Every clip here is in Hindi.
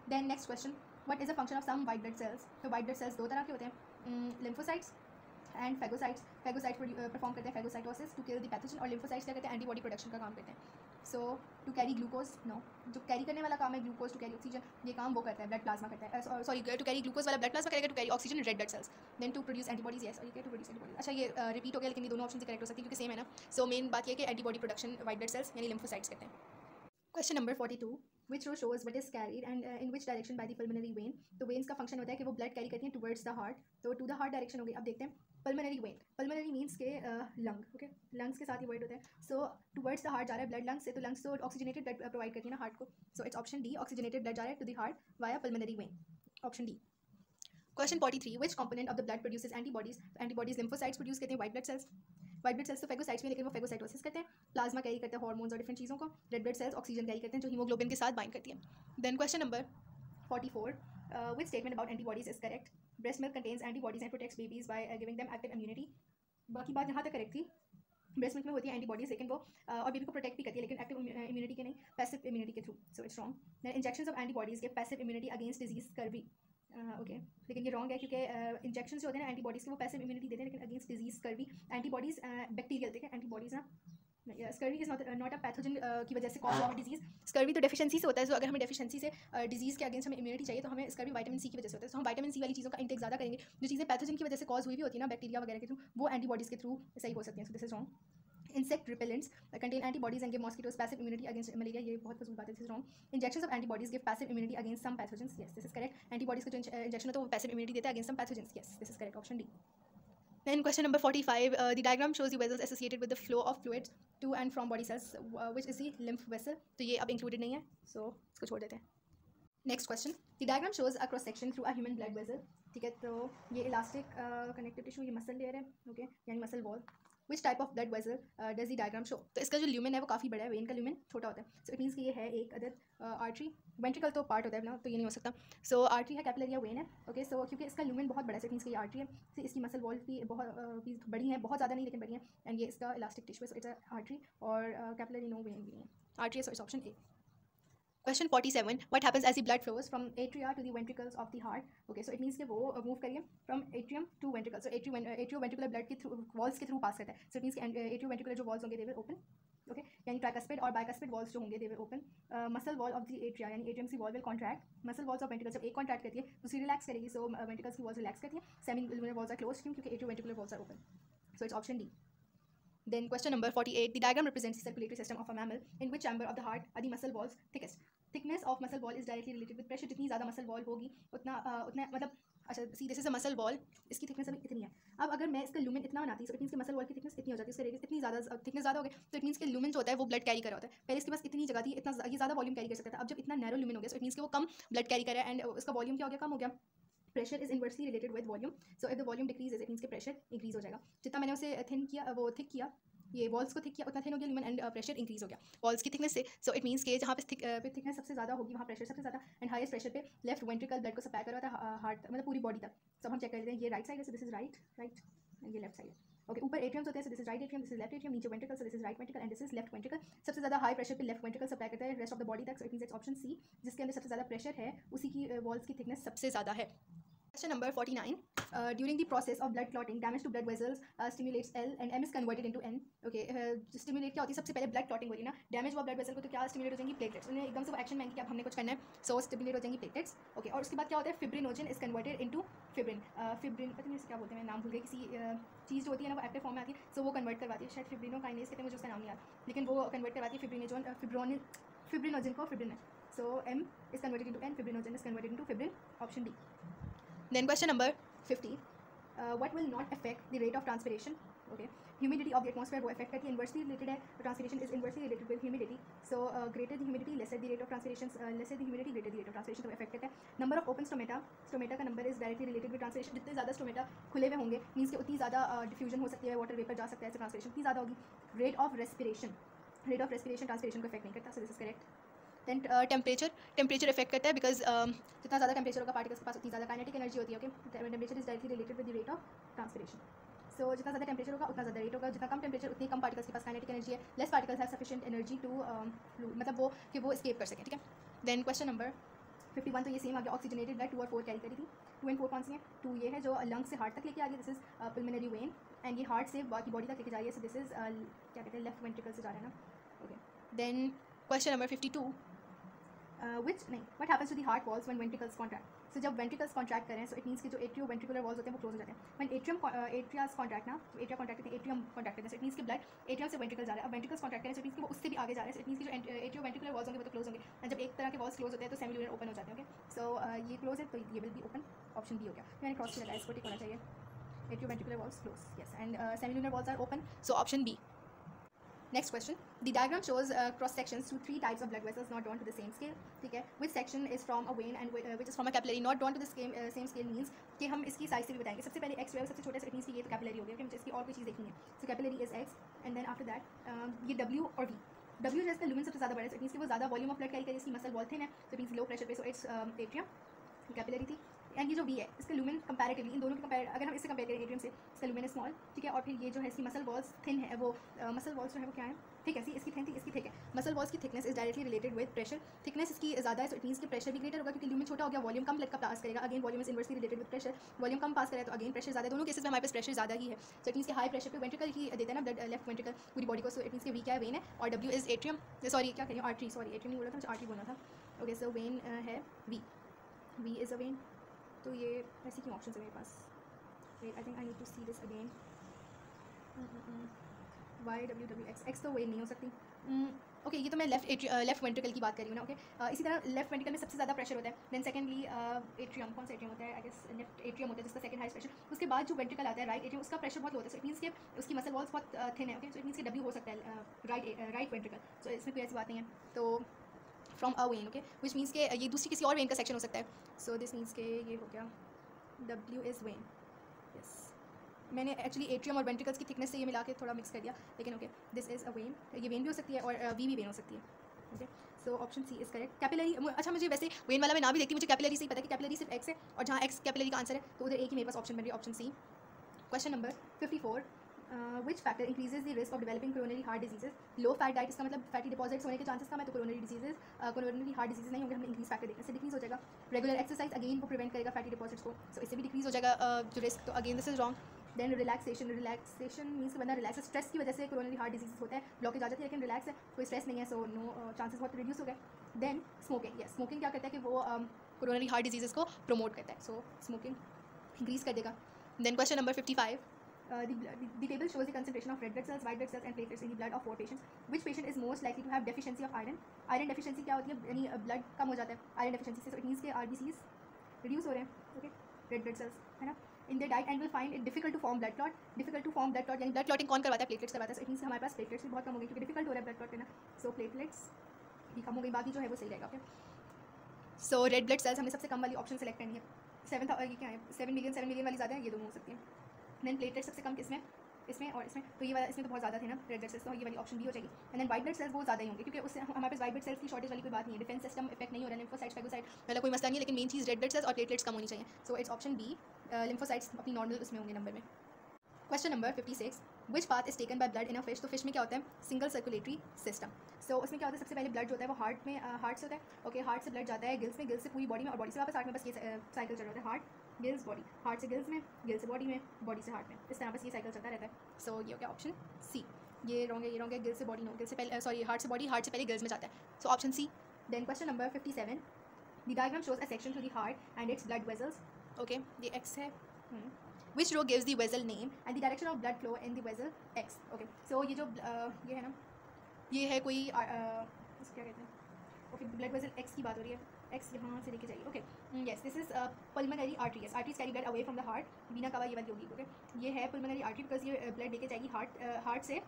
Then next question, what is a function of some white blood cells? तो वाइट ब्लड सेल्स दो तरह के होते हैं, lymphocytes and phagocytes. Phagocyte perform करते हैं phagocytosis to kill the pathogen, और लिम्फोसाइट्स क्या करते हैं? एंटीबॉडी प्रोडक्शन का काम करते हैं. So to carry glucose, no, जो कैरी करने वाला काम है ग्लूकोज टू कैरी ऑक्सीजन, ये काम वो करता है ब्लड प्लाज्मा करता है. सॉरी, टू कैरी ग्लूकोज वाला ब्लड प्लाज्मा करेगा, to carry oxygen red blood cells. Then to produce antibodies, yes, और ये टू प्रोड्यूस एंटीबॉडीज. अच्छा, ये रिपीट हो गया, लेकिन ये दोनों ऑप्शन से करेक्ट हो सकती है क्योंकि सेम है ना. सो मेन बात ये है कि antibody production white blood cells यानी लिम्फोसाइट्स करते हैं. Question number 42, which row shows what is carried and in which direction by the pulmonary vein? तो वेन्स का फंक्शन होता है कि वो ब्लड कैरी करती हैं टुवर्ड्स द हार्ट, तो टू द हार्ट डायरेक्शन हो गई. अब देखते हैं पल्मोनरी वेन. पल्मोनरी मीन्स के लंग, ओके, लंग्स के साथ ही वर्ड होता है. सो टुवर्ड्स द हार्ट जा रहा है ब्लड लंग्स से, तो लंग्स तो ऑक्सीजनेटेड ब्लड प्रोवाइड करती है ना हार्ट को. So it's option D, oxygenated blood जा रहा है to the heart via pulmonary vein. Option D. Question 43, which component of the blood produces antibodies? Antibodies lymphocytes produce करते हैं white blood cells. White blood cells तो फेगोसाइट्स में, लेकिन वो फेगोसाइटोसिस करते हैं. प्लाज्मा कैरी करते हैं हार्मोन्स और डिफरेंट चीज़ों को. Red blood cells oxygen carry करते हैं जो हीमोग्लोबिन के साथ बाइंड करती है. Then question number 44, which statement about antibodies is correct? Breast milk contains antibodies and protects babies by giving them active immunity. बाकी बात यहाँ तक करेक्ट थी. ब्रेस्ट मिल्क में होती है एंटीबॉडीज, लेकिन वो और बेबी को प्रोटेक्ट भी करती है, लेकिन एक्टिव इम्यूनिटी के नहीं, पैसिव इम्यूनिटी के through. So it's wrong. Then injections of antibodies give passive immunity against disease scurvy. Okay, लेकिन ये रॉन्ग है क्योंकि इंजेक्शन जो होते हैं ना एंटीबॉडीज़ के, वो पैसिव इम्यूनिटी देते हैं, लेकिन against disease scurvy antibodies bacterial देते हैं. एंटीबॉडीज़ ना, scurvy is not a pathogen की वजह से कॉज ऑफ डिजीज. स्कर्वी तो डेफिशिएंसी से होता है. सो अगर हमें डेफिशिएंसी से डिजीज़ के अगेंस्ट हमें इम्यूनिटी चाहिए, तो हमें स्कर्वी विटामिन सी की वजह से होता है. सो हम विटामिन सी वाली चीज़ों का इंटेक ज़्यादा करेंगे. जो चीज़ें पैथोजन की वजह से कॉज हुई भी होती है ना बैक्टीरिया वगैरह के थ्रू, वो एंटीबॉडीज़ के थ्रू सही हो सकती हैं. So this is wrong. Insect repellents contain antibodies and give mosquitoes passive immunity against malaria. ये बहुत फजूल बात है, this is wrong. Injections of antibodies give passive immunity against some pathogens. Yes, this is correct. Antibodies का जो इंजेक्शन होता है वो passive immunity देता है against some pathogens. Yes, this is correct. Option D. Then question number 45, the diagram shows the vessels associated with the flow of fluids to and from body cells, which is the lymph vessel. तो ये अब included नहीं है, so इसको छोड़ देते हैं. Next question, the diagram shows a cross section through a human blood vessel. ठीक है, तो ये इलास्टिक कनेक्टिव टिश्यू, ये मसल लेयर है, ओके, यानी muscle wall. Which type of blood vessel does the diagram show? तो इसका जो ल्यूमेन है वो काफ़ी बड़ा है, वेन का ल्यूमेन छोटा होता है. सो इट मीन्स कि ये है एक अदद आर्टरी. वेंट्रिकल तो पार्ट होता है ना, तो ये नहीं हो सकता. सो आर्टरी है, कैपिलरी या वेन है, ओके. सो क्योंकि इसका ल्यूमेन बहुत बड़ा है, सो इट मीन्स कि ये आर्टरी है. तो इसकी मसल वॉल भी बहुत बड़ी है, बहुत ज़्यादा नहीं लेकिन बड़ी है. एंड ये इसका इलास्टिक टिश्यू है, सो इट्स आर्टरी. और कैपिलरी नो, वेन भी नहीं है, आर्टरी है. So it's option A. Question 47, what happens as the blood flows from atria to the ventricles of the heart? Okay, so it means कि वो move करिए from atrium to ventricle. So atrioventricular blood के through walls के through pass करता है. So it means कि atrioventricular जो walls होंगे they will open. Okay, यानी tricuspid और bicuspid walls जो होंगे they will open. Muscle wall of the atria यानी atrium की wall will contract. Muscle walls of ventricles जब एक contract करती है दूसरी relax करेगी. So ventricles की walls relax करती है. Semilunar walls are closed क्योंकि atrioventricular walls are open. So it's option D. Then question number 48, the diagram represents the circulatory system of a mammal. In which chamber of the heart are the muscle walls thickest? Thickness of muscle wall is directly related with pressure. जितनी ज़्यादा muscle wall होगी उतना मतलब अच्छा see this is a muscle wall, इसकी थिकनेस अभी इतनी है. अब अगर मैं इसका लूमेन इतना बनाती, सो इट मीन्स कि मसल वॉल की थिकनेस इतनी हो जाती है, इसका रेडियस इतनी ज़्यादा थिकनेस ज़्यादा हो गई, तो इट मीन्स कि लूमेन जो होता है वो ब्लड कैरी कर रहा होता है. पहले इसके पास इतनी जगह थी, इतना ये ज़्यादा वॉल्यूम कैरी कर सकता था. अब जब इतना नैरो लूमेन हो गया, सो इट मीन्स कि वो कम ब्लड कैरी कर रहा है. एंड उसका वॉल्यूम क्या हो गया? कम हो गया. Pressure is inversely related with volume. So if the volume decrease it means कि प्रेशर इंक्रीज हो जाएगा. जितना मैंने उसे थिन किया, वो थिक किया, ये वॉल्स को थिक किया, उतना थिन हो गया ल्यूमेन एंड प्रेशर इंक्रीज हो गया वॉल्स की थिकनेस से. सो इट मीन्स कि जहाँ पे थिकनेस सबसे ज़्यादा होगी वहाँ प्रेशर सबसे ज़्यादा. एंड हाईएस्ट प्रेशर पे लेफ्ट वेंट्रिकल ब्लड को सप्लाई कर रहा था हार्ट मतलब पूरी बॉडी तक. सब हम चेक कर लेते हैं. ये राइट साइड है, so this is right and ये लेफ्ट साइड है. ओके, ऊपर एट्रियम्स होते हैं, so this is right atrium, this is left atrium. नीचे ventricle, so this is right ventricle and this is left ventricle. सबसे ज़्यादा हाई प्रेशर पे लेफ्ट वेंट्रिकल सप्लाई करता है रेस्ट ऑफ द बॉडी तक. So it means its option C, जिसके अंदर सबसे ज़्यादा प्रेशर है उसी की वॉल्स की थिकनेस सबसे ज़्यादा है. Question number 49. During the process of blood clotting, damage to blood vessels stimulates L and M is converted into N. Okay, stimulate क्या होती है? सबसे पहले blood clotting होती है ना, डैमेज हुआ blood vessel को तो क्या stimulate हो जाएंगी? Platelets. उन्हें एकदम से वो एक्शन में कि अब हमने कुछ करना है, so stimulate हो जाएंगी platelets. Okay, और उसके बाद क्या होता है? Fibrinogen is converted into fibrin. Fibrin पता नहीं क्या बोलते हैं, मैं नाम भूल गई. किसी चीज़ जो होती है ना वो एक्टिव फॉर्म में आती है, सो वो कन्वर्ट करवाती है. शायद फिब्रिनोकाइनेज कहते हैं, मुझे उसका नाम नहीं याद, लेकिन वो कन्वर्ट करवाती है फिब्रिनोजन को फिब्रिन में. So M is converted into N, fibrinogen is converted into fibrin. Option D. Then question number 50, what will not affect the rate of transpiration? Okay, humidity of the atmosphere वो affect करती है, inversely related है. Transpiration is inversely related with humidity. So greater the humidity, lesser the rate of transpiration. Lesser the humidity, greater the rate of transpiration. तो affect करता है. Number of open stomata का number is directly related with transpiration. जितने ज़्यादा स्टोमेटा खुले हुए होंगे मीन्स कि उतनी ज़्यादा diffusion हो सकती है, वाटर वेपर जा सकता है, ट्रांसपिरेशन उतनी ज़्यादा होगी. Rate of respiration ट्रांसपिरेशन को affect नहीं करता. So this is correct. Then temperature effect करता है बिकॉज जितना ज़्यादा टेम्परेचर होगा पार्टिकल्स के पास उतनी ज़्यादा काइनेटिक एनर्जी होती है. Okay, temperature is directly related with the rate of transpiration. So जितना ज़्यादा टेम्परेचर होगा उतना ज़्यादा रेट होगा. जितना कम टेम्परेचर उतनी कम पार्टिकल्स के पास काइनेटिक एनर्जी है. Less particles have sufficient energy to मतलब वो कि वो एस्केप कर सकें. ठीक है. देन क्वेश्चन नंबर 51 तो ये सेम आ गया, ऑक्सीजनेटेड ब्लड 2 और 4 कैरी करी थी। 2 एंड 4 कौन सी है? 2 ये है जो लंग से हार्ट तक लेके आ रही है, this is pulmonary vein, and ये हार्ट से बाकी बॉडी तक लेके जा रही है, सो दिस इज क्या कहते हैं, लेफ्ट वेंट्रिकल से जा रहा है ना। Okay, then question number 52, what happens to the heart walls when ventricles contract? So जब ventricles contract करें, so it means कि जो atrioventricular walls होते हैं वो close हो जाते हैं. When atrias contract ना, atria contract करते हैं, atrium contract करते हैं, so it means कि blood atrium से ventricles जा रहा है. अब ventricles contract करें, so it means कि वो उससे भी आगे जा रहा है, so it means कि जो atrioventricular walls होंगे वो तो close होंगे, and जब एक तरह के walls close होते हैं तो semilunar open हो जाते हैं. Okay, so ये close है तो ये will be open, option B हो गया. मैंने cross किया था, इसको टिक होना चाहिए. Atrioventricular walls close, yes, and semilunar walls are open, so option B. Next question, the diagram shows cross sections to 3 types of blood vessels not drawn to the same scale. ठीक है, which section is from a vein and which is from a capillary not drawn to the same scale means कि हम इसकी साइज से भी बताएंगे. सबसे पहले x12 सबसे छोटे से, it means कि ये तो कैपिलरी हो गया, कि मुझे इसकी और कोई चीज़ देखनी है. So capillary is x, and then after that ये W और V. W जैसे लुमेन सबसे ज़्यादा बड़ा है, so it means कि वो ज़्यादा वॉल्यूम ऑफ ब्लड कैरी करेगी, इसकी मसल वॉल थिन है, so it means low pressure पे, so it's atrium, कैपिलरी थी. एंड ये जो वी है इसका लुमेन कंपैरेटिवली इन दोनों के कंपेयर, अगर हम इससे कंपेयर करें एट्रियम से, इसका लुमेन स्मॉल, ठीक है, और फिर ये जो है इसकी मसल वॉल्स थिन है, वो मसल वॉल्स जो है वो क्या है, ठीक है, इसकी थिन थी, इसकी थिक है. मसल वॉल्स की thickness is directly related with pressure. Thickness इसकी ज़्यादा है, सो इट मीन्स कि प्रेशर भी ग्रेटर होगा, क्योंकि लुमेन छोटा हो गया, वॉल्यूम कम ब्लड का पास करेगा. Again volume is inversely related with pressure, volume कम पास करेगा तो अगेन प्रेशर ज़्यादा है. दोनों केसेस में हमारे पास प्रेशर ज़्यादा ही है, सो इट मीन्स कि हाई प्रेशर पे वेंट्रिकल ही देता है ना ब्लड, लेफ्ट वेंट्रिकल पूरी बॉडी को, सो इट मीन्स कि वी क्या है, वेन है, और डब्ल्यू इज एट्रियम, सॉरी क्या कह रही हूँ, आर्टरी, सॉरी एट्रियम नहीं बोला था, मुझे आर्टरी बोलना था. ओके, सो वेन है वी इज़ अ वेन. तो ये ऐसी क्यों ऑप्शन है मेरे पास, wait I think I need to see this again. Y W W X तो वेन नहीं हो सकती. ओके, ये तो मैं लेफ्ट वेंट्रिकल की बात कर रही हूँ ना. ओके, इसी तरह लेफ्ट वेंट्रिकल में सबसे ज़्यादा प्रेशर होता है. देन सेकेंडली एट्रियम, कौन सा एट्रियम होता है, आई गेस लेफ्ट एट्रियम होता है जिसका सेकंड हाईएस्ट प्रेशर. उसके बाद जो वेंट्रिकल आता है राइट एट्रियम, उसका प्रेशर बहुत लो होता है, सो इट मीन्स कि उसकी मसल वॉल्स बहुत थिन है. ओके, सो इट मीन्स कि डब्ल्यू हो सकता है राइट वेंट्रिकल, सो इसमें कोई ऐसी बात नहीं है. तो from a when, okay, which means के ये दूसरी किसी और वेन का सेक्शन हो सकता है. सो दिस मीन्स के ये हो गया W इज़ वेन. यस, मैंने एक्चुअली एट्रियम और वेंट्रिकल्स की थिकनेस से ये मिला के थोड़ा मिक्स कर दिया, लेकिन okay, this is a when. ये वेन भी हो सकती है और वी भी वेन हो सकती है. Okay, so option C is correct. Capillary, अच्छा मुझे वैसे वेन वाला मैं ना भी देखती, मुझे कैपिलरी से ही पता है कि कैपिलरी सिर्फ एक्स है, और जहाँ एक्स कैपिलरी का आंसर है तो उधर एक ही मेरे पास ऑप्शन बन रही है, option C. Question number 54, which factor increases the risk of developing coronary heart diseases? Low fat diet, इसका मतलब फैटी डिपॉजिट्स होने के चांसेस कम है, तो coronary diseases, coronary heart disease नहीं होंगे. हमें इंक्रीज फैक्टर देखने से डिक्रीज हो जाएगा. रेगुलर एक्सरसाइज अगेन वो प्रिवेंट करेगा फैटी डिपॉजिट्स को, सो इससे भी डिक्रीज हो जाएगा जो रिस्क, तो again this is wrong. Then relaxation means कि बंदा रिलैक्स, स्ट्रेस की वजह से कोरोनरी हार्ट डिजीज होता है, ब्लॉकेज आ जाती है, लेकिन रिलैक्स है, कोई स्ट्रेस नहीं है, सो नो चांसेस बहुत रिड्यूस हो गए. देन स्मोकिंग, यस, स्मोकिंग क्या करता है कि वो कोरोनरी हार्ट डिजीज़ को प्रमोट करता है, सो स्मोकिंग इंक्रीज कर देगा. Then question number 55, the table shows the concentration of red blood cells, white blood cells and platelets in the blood of 4 patients. Which patient is most likely to have deficiency of iron? Iron deficiency क्या होती है, यानी ब्लड कम हो जाता है iron deficiency से, so it means के RBCs reduce हो रहे हैं. ओके, red blood cells है ना. In their diet and will find it difficult to form blood clot. Difficult to form blood clot यानी blood clotting कौन करवाता है, platelets करवाता है, so it means हमारे पास platelets भी बहुत कम हो गई, क्योंकि difficult हो रहा है blood clot करना, so platelets भी कम हो गई, बाकी जो है वो सही रहेगा. Okay, so red blood cells हमें सबसे कम वाली ऑप्शन सेलेक्ट करनी है. 7 क्या है, 7 मिलियन वाली ज़्यादा है, ये दोनों हो सकती है. देन प्लेटलेट सबसे कम किसमें, इसमें और इसमें, तो ये वाला इसमें तो बहुत ज़्यादा थे ना रेड ब्लड सेल्स, तो ये वाली ऑप्शन भी हो जाएगी. And then white blood cells बहुत ज़्यादा ही होंगे, क्योंकि उससे हमारे पास वाइट ब्लड सेल्स की शॉर्टेज वाली कोई बात नहीं है, डिफेंस सिस्टम इफेक्ट नहीं हो रहा है, लिम्फोसाइट्स फैगोसाइट वाला कोई मसला नहीं है, लेकिन मेन चीज़ रेड ब्लड सेल्स और प्लेटलेट्स कम होनी चाहिए, so it's option B. Lymphocytes अपनी नॉर्मल उसमें होंगे नंबर में. Question number 56, which path is taken by blood in a fish? तो फिश में क्या होता है, सिंगल सर्कुलेटरी सिस्टम. सो उसमें क्या होता है, सबसे पहले ब्लड जो होता है वो हार्ट में, हार्ट से होता है. ओके, हार्ट से ब्लड जाता है गिल्स में, गिल्स से पूरी बॉडी में, और बॉडी से वापस हार्ट में. बस ये साइकिल चल रहा होता है, हार्ट गिल्स बॉडी, हार्ट से गिल्स में, गिल्स से बॉडी में, बॉडी से हार्ट में, इस तरह बस ये साइकिल चलता रहता है. सो ये हो गया ऑप्शन सी. ये रॉन्ग है, गिल्स से बॉडी नो, गिल्स से पहले, सॉरी हार्ट से बॉडी, हार्ट से पहले गिल्स में जाता है, so option C. Then question number 57, the diagram shows a section through the heart and its blood vessels. Okay, ये एक्स है. Which row gives the vessel name and the direction of blood flow in the vessel X? Okay, so ये जो ये है ना, ये है कोई क्या कहते हैं, ओके, ब्लड वेसल X की बात हो रही है, X यहाँ से लेके जाइए. Okay, yes, this is pulmonary artery. Yes, arteries carry blood away from the heart, vena cava ये वाली होगी. ओके, ये है पल्मोनरी आर्टरी, बिकॉज ये ब्लड लेके जाएगी हार्ट से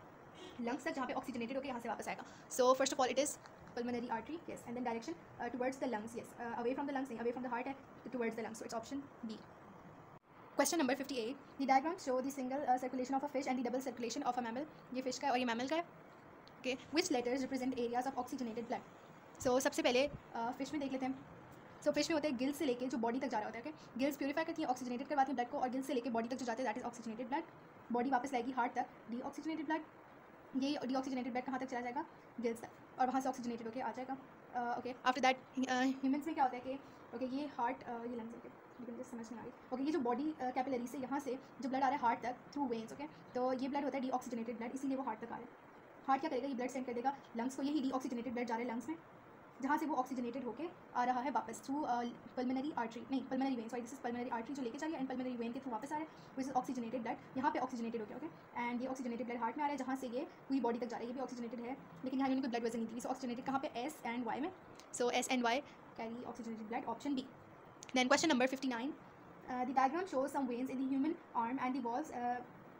लंग्स तक, जहाँ पे ऑक्सीजनेटेड होकर यहाँ से वापस आएगा. So first of all it is pulmonary artery, yes, and then direction towards the lungs, yes, away from the lungs नहीं, away from the heart है, towards the lungs, so it's option B. Question number 58, the diagram show the single circulation of a fish and the double circulation of a mammal. ये fish का है और ये mammal का है. Okay, which letters represent areas of oxygenated blood? So सबसे पहले fish में देख लेते हैं. So fish में होते हैं गिल्स से लेके जो बॉडी तक जा रहा होता है. Okay, गिल्स प्यूरीफाई करती है, ऑक्सीजनेटेड करवाती है ब्लड को, और गिल्स से लेके बॉडी तक जो जाते हैं that is oxygenated blood. Body वापस लाएगी हार्ट तक, डीऑक्सीजनेटेड ब्लड. ये डीऑक्सीजनेटेड ब्लड कहाँ तक चला जाएगा, गिल्स तक, और वहाँ से ऑक्सीजनेटेड होकर आ जाएगा. ओके, आफ्टर दैट ह्यूमन्स में क्या होता है कि ओके ये हार्ट ये लंग्स ओके, लेकिन मुझे समझ नहीं आ रही। ओके ये जो बॉडी कैपिलरी से यहाँ से जो ब्लड आ रहा है हार्ट तक थ्रू वेन्स, ओके तो ये ब्लड होता है डीऑक्सीजनेटेड ब्लड, इसीलिए वो हार्ट तक आ रहा है। हार्ट क्या करेगा, ये ब्लड सेंड कर देगा लंग्स को, यही डीऑक्सीजनेटेड ब्लड जा रहा है लंग्स में, जहाँ से वो ऑक्सीजनेटेड होकर आ रहा है वापस थ्रू पल्मोनरी आर्टरी, नहीं pulmonary vein, sorry this is pulmonary artery जो लेके जा रही है, एंड पल्मोनरी वेन के थ्रू वापस आ रहा है, विच इज ऑक्सीजनेटेड ब्लड, यहाँ पे ऑक्सीजनेटेड हो गया, ओके एंड ये ऑक्सीजनेटेड ब्लड हार्ट में आ रहा है, जहाँ से ये पूरी बॉडी तक जा रहा है, ये भी ऑक्सीजनेटेड है, लेकिन यहाँ कोई ब्लड वेजल नहीं थी, सो ऑक्सीजनेटेड कहाँ पे एस एंड वाई में, so S and Y carry oxygenated blood, option B. Then question number 59, the diagram shows some veins in the human arm and the walls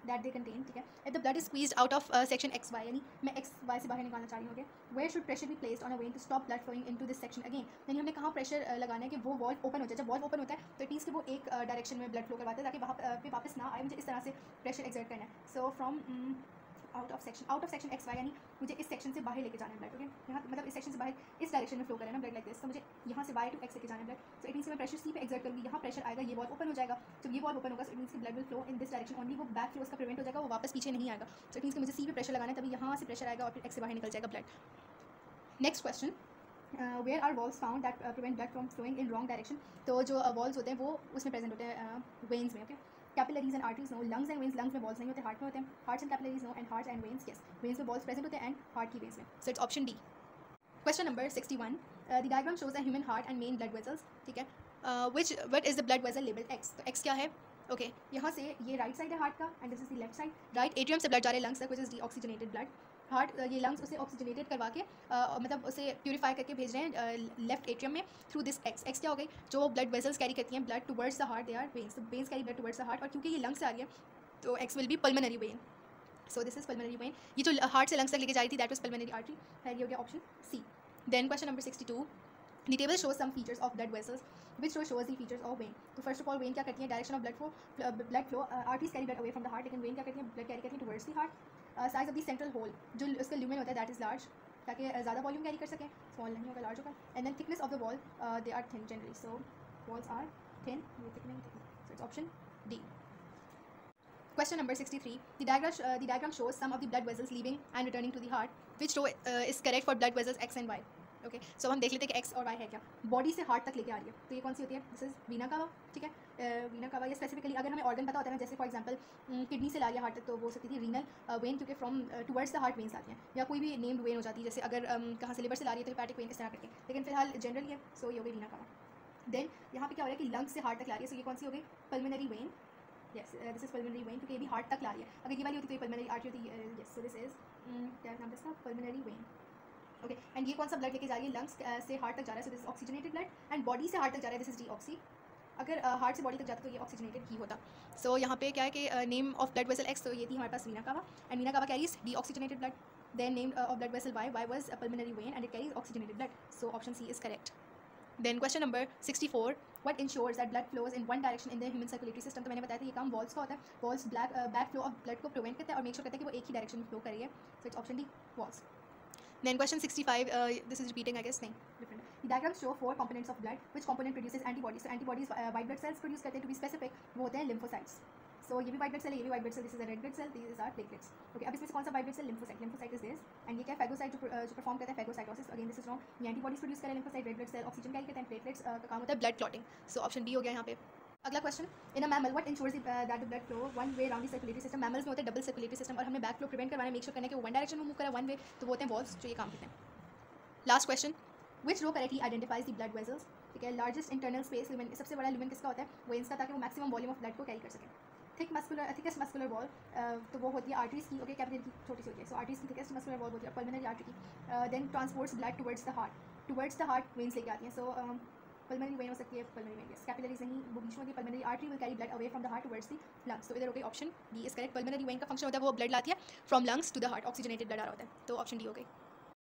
that they contain, ठीक है। if the blood is squeezed out of section XY, यानी मैं XY से बाहर निकालना चाह रही हूँ, okay where should pressure be placed on a vein to stop blood flowing into this section again, यानी हमने कहाँ प्रेशर लगाना है कि वो वॉल्व ओपन हो जाए, जब वॉल्व ओपन होता है तो इट मीन्स कि वो एक डायरेक्शन में ब्लड फ्लो करवाता है ताकि वहाँ पे वापस ना आए, मुझे इस तरह से प्रेशर एक्सर्ट करना है। So from out of section XY, यानी मुझे इस सेक्शन से बाहर लेके जाना है ब्लड, ओके यहाँ मतलब इस सेक्शन से बाहर इस डायरेक्शन में फ्लो करें ना ब्लड लाइक दिस, तो मुझे यहाँ से Y to X लेके जाना है ब्लड, सो इट मीन्स मैं प्रेशर C पे एक्सर्ट करूँगी, यहाँ प्रेशर आएगा, ये वॉल्व ओपन हो जाएगा, जब ये वॉल्व ओपन होगा सो इट मीन्स कि blood will flow in this direction only, वो बैक फ्लो उसका प्रिवेंट हो जाएगा, वो वापस पीछे नहीं आएगा, सो इट मीन्स कि मुझे C पे प्रेशर लगाना है, तभी यहाँ से प्रेशर आएगा और फिर X से बाहर निकल जाएगा blood. Next question, where are walls found that prevent blood from flowing in wrong direction, तो जो वॉल्स होते हैं वो उसमें प्रेजेंट होते हैं वेन्स में, okay capillaries and arteries no, lungs and veins, lungs में वॉल्स नहीं होते, हार्ट में होते हैं, hearts and capillaries no, and hearts and veins yes, veins में वॉल्स प्रेजेंट होते हैं एंड हार्ट की वेन्स में, so it's option D. Question number 61, the diagram shows a human heart and main blood vessels, ठीक है, what is the blood vessel labelled X, तो एक्स क्या है, ओके यहाँ से ये राइट साइड है हार्ट का and this is the left side, right atrium से ब्लड जा रहा है लंग्स तक, which is deoxygenated blood, heart ये लंग्स उसे ऑक्सीजनेटेड करवा के मतलब उसे प्यूरीफाई करके भेज रहे हैं लेफ्ट एट्रियम में थ्रू दिस एक्स। एक्स क्या हो गई, जो ब्लड वेसल्स कैरी करती हैं blood towards the heart, they are veins, तो veins carry blood towards the heart, और क्योंकि ये लंग्स से आ रही है तो x will be pulmonary vein, so this is pulmonary vein, ये जो हार्ट से लंग्स तक लेके जा रही थी दैट वाज पल्मोनरी आर्टरी, है ये हो गया option C. Then question number 62, the table shows some features of blood vessels which shows the features of vein, तो फर्स्ट ऑफ ऑल वेन क्या करती है, direction of blood flow, arteries carry blood away from the heart, लेकिन वेन क्या करती है, ब्लड कैरी करती है towards the heart, size of the central hole, जो उसका ल्यूमेन होता है दैट इज लार्ज, ताकि ज़्यादा वॉल्यूम कैरी कर सकें, स्मॉल नहीं होगा लार्ज होगा, and then thickness of the wall they are thin generally, so walls are thin, ये थिक नहीं, so it's option D. Question number 63, the diagram shows some of the blood vessels leaving and returning to the heart, which row is correct for blood vessels X and Y, okay so हम देख लेते हैं कि X और Y है क्या, बॉडी से हार्ट तक लेके आ रही है, तो ये कौन सी होती है, दिस इज वीना कावा, ठीक है, वीना कावा, ये स्पेसिफिकली अगर हमें ऑर्गन पता होता है ना, जैसे फॉर एग्जांपल किडनी से ला रही है हार्ट तक, तो वो सकती थी रीनल वेन, क्योंकि from towards the heart veins आती हैं, या कोई भी नेम्ड वेन हो जाती है, जैसे अगर कहाँ से लिवर से ला रही है तो हेपेटिक वेन, इस तरह करके, लेकिन फिलहाल जनरली है, सो ये हो गई वीना कावा। देन यहाँ पे क्या हो रहा है कि लंग्स से हार्ट तक ला रही है, सो ये कौन सी हो गई, pulmonary vein, yes this is pulmonary vein, क्योंकि ये भी हार्ट तक ला रही है, अगर ये वाली होती तो ये पल्मोनरी आर्टरी होती, यस सो दिस इज क्या नाम है इसका, पल्मोनरी वेन, ओके एंड ये कौन सा ब्लड लेके जा रही है, लंग्स से हार्ट तक जा रहा है, so this is oxygenated blood, and body से हार्ट तक जा रहा है, दिस इज डीऑक्सी, अगर हार्ट से बॉडी तक जाता तो ये ऑक्सीजनेटेड ही होता। सो यहाँ पे क्या है कि name of blood vessel x, तो ये थी हमारे पास वीना कावा, and vena cava carries deoxygenated blood, then name of blood vessel Y was pulmonary vein and it carries oxygenated blood, so option C is correct. Then question number 64, what ensures that blood flows in one direction in the human circulatory system, तो मैंने बताया था ये काम वॉल्स का होता है, walls back flow of blood को प्रिवेंट करता है और मेक श्योर करता है कि वो एक ही डायरेक्शन में फ्लो कर रही है, so it's option D walls. Then question 65, this is repeating I guess, नहीं different, the diagram show 4 components of blood, which component produces antibodies, तो antibodies white blood cells produce करते हैं, टू बी स्पेसिफिक वो होते हैं लिम्फोसाइट्स, सो ये भी वाइट ब्लड सेल है, ये भी white blood cell, this is a red blood cell, this are platelets, okay अब इसमें से कौन सा white blood cell, lymphocyte, lymphocyte is this, and ये क्या फैगोसाइट जो परफॉर्म करता है phagocytosis, again this is wrong, ये एंटीबॉडीज प्रोड्यूस करें lymphocyte, red blood cell oxygen carry करते हैं, प्लेटलेट्स का काम होता है blood clotting, so option D हो गया यहाँ पे। अगला question, in a mammal what ensures that the blood flow one way around the circulatory system, mammals में होता है डबल सर्कुलेटरी सिस्टम, और हमने बैक फ्लो प्रिवेंट करवाना, मेक श्योर करना है कि वो वन डायरेक्शन में मूव करे वन वे, तो वो होते हैं वॉल्स जो ये काम करते हैं। Last question, which row correctly identifies the blood vessels, ठीक है, लार्जेस्ट इंटरनल स्पेस ल्यूमेन, सबसे बड़ा ल्यूमेन किसका होता है, वेन्स का, ताकि वो मैक्सिमम वॉल्यूम ऑफ ब्लड को कैरी कर सकें। थिकेस्ट मस्कुलर वॉल, तो वो होती है आर्टरीज की, ओके कैपिलरी की छोटी सी होती है, सो आर्टरीज की थिकेस्ट मस्कुलर वॉल होती है, पल्मोनरी आर्टरी की, then transports blood towards the heart veins लेके आती हैं, सो पल्मोनरी वेन हो सकती है, पल्मोनरी वेन यस, कैपिलरीज नहीं वो बीच में होती है, pulmonary artery will carry blood away from the heart towards the lungs, तो इधर हो गई option D is correct, pulmonary vein का फंक्शन होता है वो ब्लड लाती है from lungs to the heart, oxygenated blood आ रहा होता है, तो ऑप्शन डी हो गई।